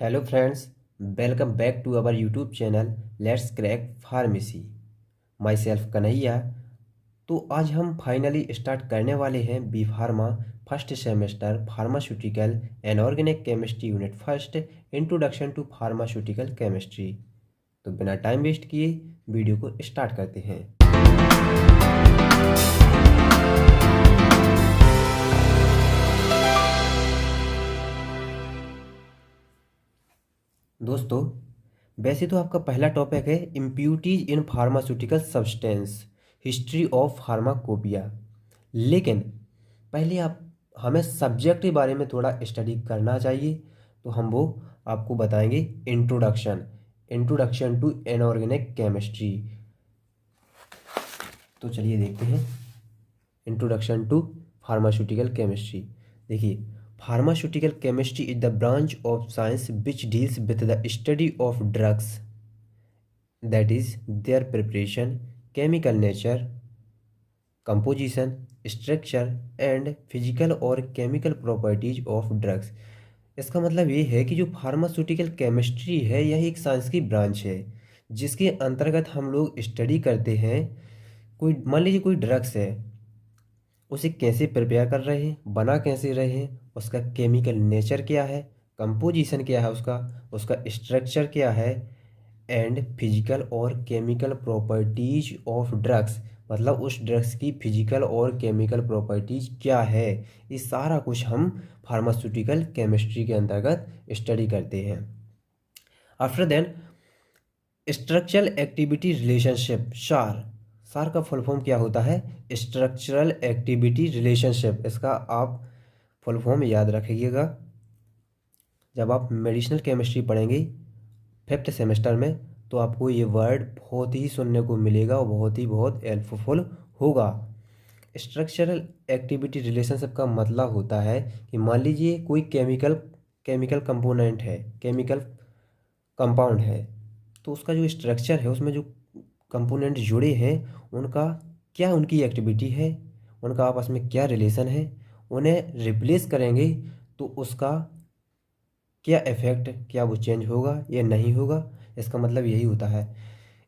Hello friends, welcome back to our YouTube channel let's crack pharmacy. Myself Kanhaiya. तो आज हम finally start करने वाले हैं B pharma first semester pharmaceutical and organic chemistry unit first introduction to pharmaceutical chemistry. तो बिना time waste किए video को स्टार्ट करते हैं। दोस्तों, वैसे तो आपका पहला टॉपिक है impurities in pharmaceutical substance, history of pharmacopoeia. लेकिन पहले आप हमें सब्जेक्ट के बारे में थोड़ा स्टडी करना चाहिए, तो हम वो आपको बताएंगे इंट्रोडक्शन टू इनऑर्गेनिक केमिस्ट्री। तो चलिए देखते हैं इंट्रोडक्शन टू फार्मास्यूटिकल केमिस्ट्री। देखिए, pharmaceutical chemistry is the branch of science which deals with the study of drugs, that is their preparation, chemical nature, composition, structure and physical और chemical properties of drugs। इसका मतलब ये है कि जो pharmaceutical chemistry है यह एक साइंस की ब्रांच है जिसके अंतर्गत हम लोग स्टडी करते हैं। कोई मान लीजिए कोई ड्रग्स है, उसे कैसे प्रिपेयर कर रहे हैं, बना कैसे रहे हैं, उसका केमिकल नेचर क्या है, कंपोजिशन क्या है, उसका स्ट्रक्चर क्या है, एंड फिजिकल और केमिकल प्रॉपर्टीज ऑफ ड्रग्स, मतलब उस ड्रग्स की फिजिकल और केमिकल प्रॉपर्टीज क्या है, ये सारा कुछ हम फार्मास्यूटिकल केमिस्ट्री के अंतर्गत स्टडी करते हैं। After then structural activity relationship, SAR का फुल फॉर्म क्या होता है? Structural activity relationship. इसका आप फुल फॉर्म याद रखिएगा जब आप मेडिसिनल केमिस्ट्री पढ़ेंगे फिफ्थ सेमेस्टर में, तो आपको ये वर्ड बहुत ही सुनने को मिलेगा और बहुत हेल्पफुल होगा। स्ट्रक्चरल एक्टिविटी रिलेशनशिप का मतलब होता है कि मान लीजिए कोई केमिकल कंपोनेंट है, केमिकल कंपाउंड है, तो उसका जो स्ट्रक्चर है, उसमें जो कंपोनेंट जुड़े हैं उनका क्या उनकी एक्टिविटी है, उनका आपस में क्या रिलेशन है, उन्हें रिप्लेस करेंगे तो उसका क्या इफेक्ट, क्या वो चेंज होगा या नहीं होगा। इसका मतलब यही होता है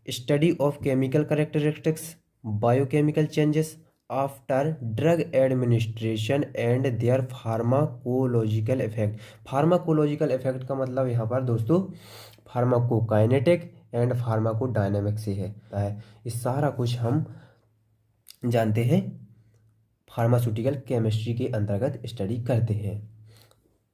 study of chemical characteristics, biochemical changes after drug administration and their pharmacological effect. Pharmacological effect का मतलब यहाँ पर दोस्तों फार्माकोकाइनेटिक एंड फार्माकोडायनेमिक से है। ये सारा कुछ हम जानते हैं, फार्मास्यूटिकल केमिस्ट्री के अंतर्गत स्टडी करते हैं।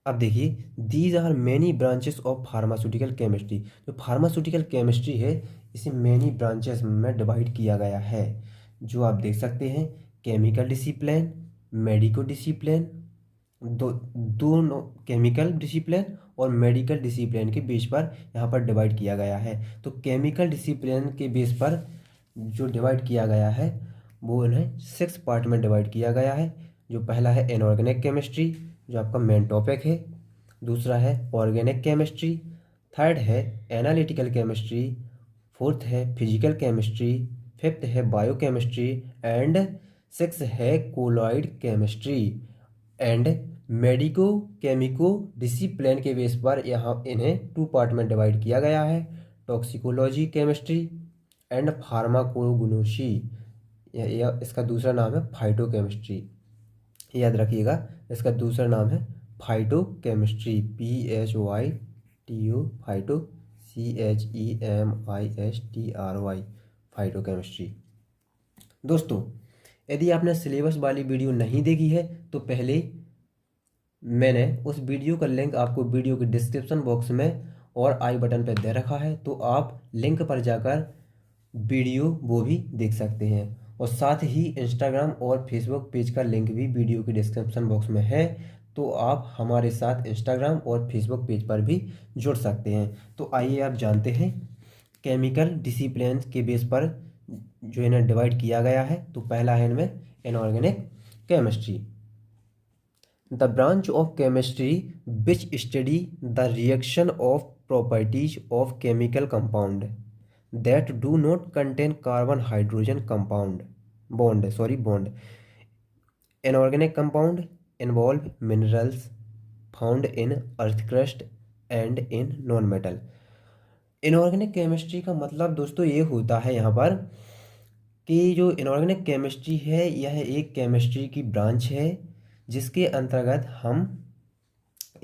अब देखिए, these are many branches of pharmaceutical chemistry. जो फार्मास्यूटिकल केमिस्ट्री है इसे मैनी ब्रांचेस में डिवाइड किया गया है, जो आप देख सकते हैं केमिकल डिसिप्लिन, मेडिको डिसिप्लिन, दोनों केमिकल डिसिप्लिन और मेडिकल डिसिप्लिन के बेस पर यहाँ पर डिवाइड किया गया है। तो केमिकल डिसिप्लिन के बेस पर जो डिवाइड किया गया है वो इन्हें 6 पार्ट में डिवाइड किया गया है। जो पहला है इनऑर्गेनिक केमिस्ट्री, जो आपका मेन टॉपिक है। दूसरा है ऑर्गेनिक केमिस्ट्री। थर्ड है एनालिटिकल केमिस्ट्री। फोर्थ है फिजिकल केमिस्ट्री। फिफ्थ है बायोकेमिस्ट्री एंड सिक्स है colloid chemistry. And medico chemico discipline के बेस पर यहाँ इन्हें 2 पार्ट में डिवाइड किया गया है, टॉक्सिकोलॉजी केमिस्ट्री एंड फार्माकोग्नोसी। इसका दूसरा नाम है फाइटोकेमिस्ट्री, याद रखिएगा। इसका दूसरा नाम है phytochemistry, PHYTO phyto, CHEMISTRY phytochemistry. दोस्तों, यदि आपने सिलेबस वाली वीडियो नहीं देखी है तो पहले मैंने उस वीडियो का लिंक आपको वीडियो के डिस्क्रिप्शन बॉक्स में और आई बटन पर दे रखा है, तो आप लिंक पर जाकर वीडियो वो भी देख सकते हैं। और साथ ही इंस्टाग्राम और फेसबुक पेज का लिंक भी वीडियो के डिस्क्रिप्शन बॉक्स में है, तो आप हमारे साथ इंस्टाग्राम और फेसबुक पेज पर भी जुड़ सकते हैं। तो आइए आप जानते हैं केमिकल डिसिप्लिन के बेस पर जो इन्हें डिवाइड किया गया है। तो पहला है इनमें inorganic chemistry, the branch of chemistry which study the reaction of properties of chemical compound that do not contain carbon hydrogen bond. Inorganic compound involve minerals found in earth crust, and in non metal. Inorganic chemistry का मतलब दोस्तों ये होता है यहाँ पर कि जो इनऑर्गेनिक केमिस्ट्री है यह एक केमिस्ट्री की ब्रांच है जिसके अंतर्गत हम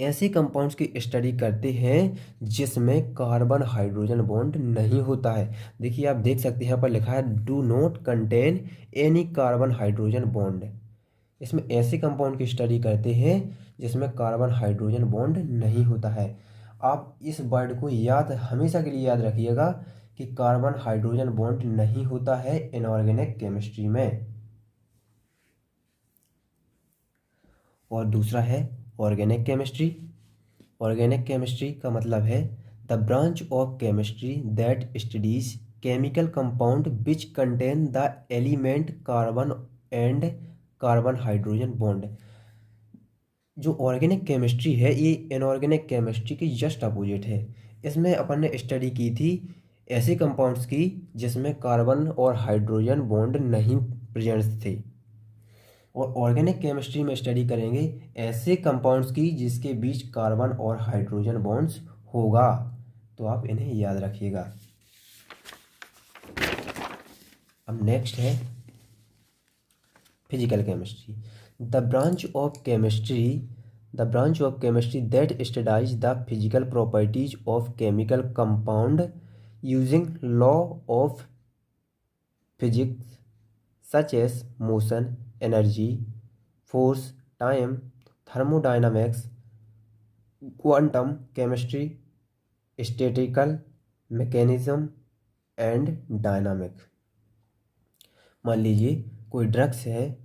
ऐसे कंपाउंड्स की स्टडी करते हैं जिसमें कार्बन हाइड्रोजन बॉन्ड नहीं होता है। देखिए आप देख सकते हैं यहाँ पर लिखा है do not contain any carbon hydrogen bond. इसमें ऐसे कंपाउंड की स्टडी करते हैं जिसमें कार्बन हाइड्रोजन बॉन्ड नहीं होता है। आप इस वर्ड को याद हमेशा के लिए याद रखिएगा कि कार्बन हाइड्रोजन बॉन्ड नहीं होता है इनऑर्गेनिक केमिस्ट्री में। और दूसरा है ऑर्गेनिक केमिस्ट्री। ऑर्गेनिक केमिस्ट्री का मतलब है the branch of chemistry that studies chemical compound which contain the element carbon and carbon hydrogen bond. जो ऑर्गेनिक केमिस्ट्री है ये इनऑर्गेनिक केमिस्ट्री की जस्ट अपोजिट है। इसमें अपन ने स्टडी की थी ऐसे कंपाउंड्स की जिसमें कार्बन और हाइड्रोजन बॉन्ड नहीं प्रेजेंट थे, और ऑर्गेनिक केमिस्ट्री में स्टडी करेंगे ऐसे कंपाउंड्स की जिसके बीच कार्बन और हाइड्रोजन बॉन्ड्स होगा। तो आप इन्हें याद रखिएगा। अब नेक्स्ट है physical chemistry. The branch of chemistry that studies the physical properties of chemical compound using law of physics such as motion, energy, force, time, thermodynamics, quantum chemistry, statical mechanism and dynamic. मान लीजिए कोई drugs है,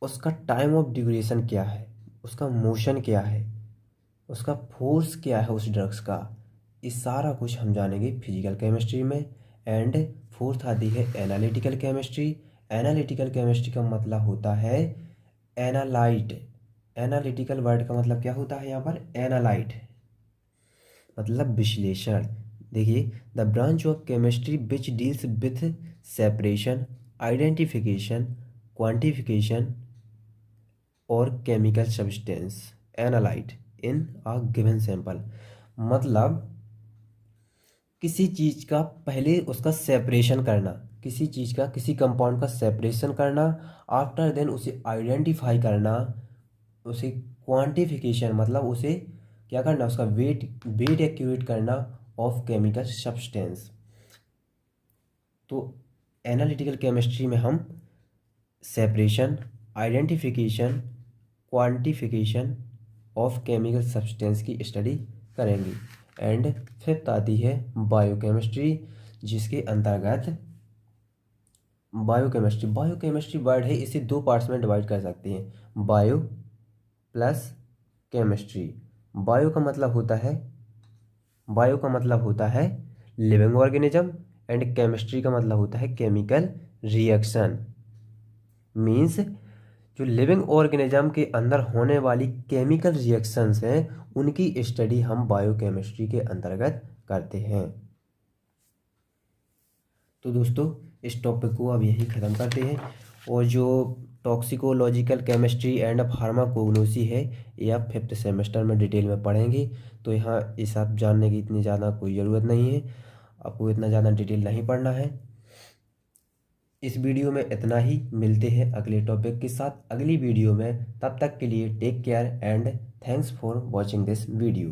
उसका time of duration क्या है, उसका motion क्या है, उसका फोर्स क्या है उस ड्रग्स का, ये सारा कुछ हम जानेंगे फिजिकल केमिस्ट्री में। एंड फोर्थ आती है एनालिटिकल केमिस्ट्री। एनालिटिकल केमिस्ट्री का मतलब होता है एनालाइट। एनालिटिकल वर्ड का मतलब क्या होता है यहाँ पर, एनालाइट मतलब विश्लेषण। देखिए the branch of chemistry which deals with separation, identification, quantification और chemical substance analyte in a given sample. मतलब किसी चीज़ का पहले उसका सेपरेशन करना, किसी चीज़ का किसी कंपाउंड का सेपरेशन करना, आफ्टर देन उसे आइडेंटिफाई करना, उसे क्वांटिफिकेशन मतलब उसे क्या करना, उसका वेट एक्यूरेट करना ऑफ केमिकल सब्सटेंस। तो एनालिटिकल केमिस्ट्री में हम separation, identification, quantification of chemical substance की स्टडी करेंगे। एंड फिफ्थ आती है बायोकेमिस्ट्री, जिसके अंतर्गत बायोकेमिस्ट्री वर्ड है, इसे दो पार्ट्स में डिवाइड कर सकते हैं, बायो प्लस केमिस्ट्री। बायो का मतलब होता है लिविंग ऑर्गेनिज्म एंड केमिस्ट्री का मतलब होता है केमिकल रिएक्शन। मीन्स जो लिविंग ऑर्गेनिज्म के अंदर होने वाली केमिकल रिएक्शंस हैं उनकी स्टडी हम बायोकेमिस्ट्री के अंतर्गत करते हैं। तो दोस्तों इस टॉपिक को अब यहीं ख़त्म करते हैं। और जो टॉक्सिकोलॉजिकल केमिस्ट्री एंड फार्माकोग्नोसी है ये आप 5th सेमेस्टर में डिटेल में पढ़ेंगे। तो यहाँ ये सब जानने की इतनी ज़्यादा कोई ज़रूरत नहीं है, आपको इतना ज़्यादा डिटेल नहीं पढ़ना है। इस वीडियो में इतना ही, मिलते हैं अगले टॉपिक के साथ अगली वीडियो में। तब तक के लिए take care and thanks for watching this video.